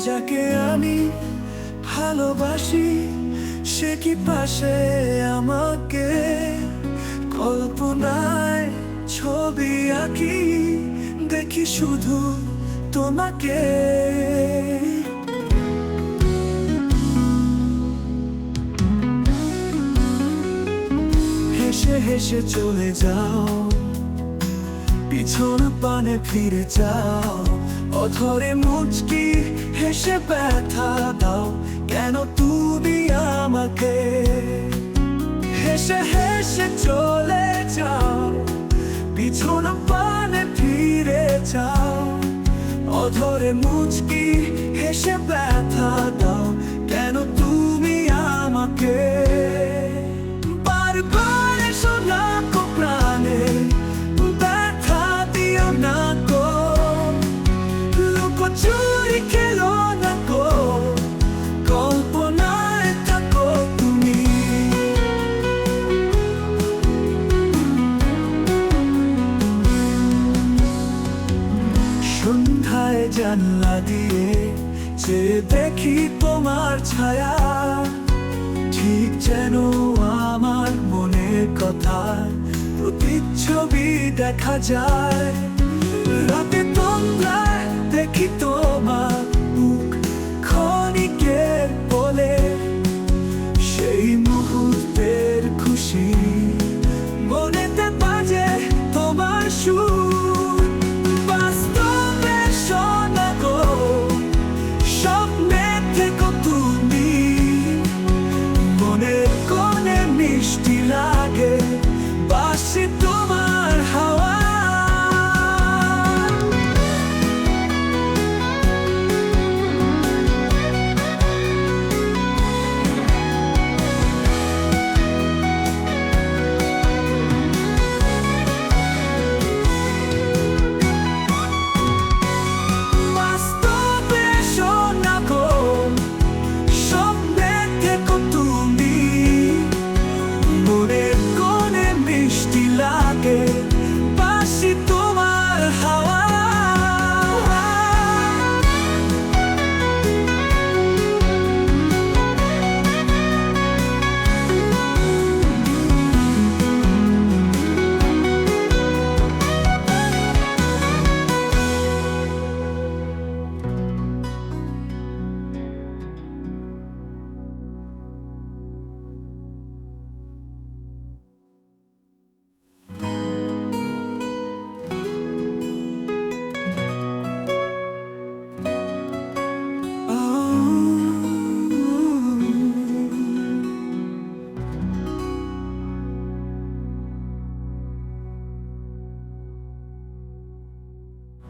যাকে আমি ভালোবাসি সে কি পাশে আমাকে কল্পনায় ছবি আঁকি দেখি শুধু তোমাকে হেসে হেসে চলে যাও পিছন পানে ফিরে যাও অধরে মুচকি হেসে ব্যথা দাও কেন তুমি আমাকে হেসে হেসে চলে যাও পিছন পানে ফিরে যাও অধরে মুচকি হেসে ব্যথা দাও কেন তুমি আমাকে বারবার শোনা কো প্রাণে ব্যথা দিও না গো লুকোচুরি খেলো না গো কল্পনায় থাকো তুমি সন্ধ্যায় জানলা দিয়ে যে দেখি তোমার ছায়া ঠিক যেন আমার মনের কথা প্রতিচ্ছবি দেখা যায় রাতে তন্দ্রায় দেখি তোমার মুখ ক্ষণিকের বলে সেই মুহূর্তের খুশি মনেতে বাজে তোমার সুর বাস্তবে শোনা গো স্বপ্নে থেকো তুমি মনের কোণে মিষ্টি লাগে বাসি তোমার হাওয়া বাস্তবে শোনা গো স্বপ্নে থেকো তুমি মনের কোণে মিষ্টি লাগে বাসি তোমার হাওয়া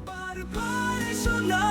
বারবার শোনা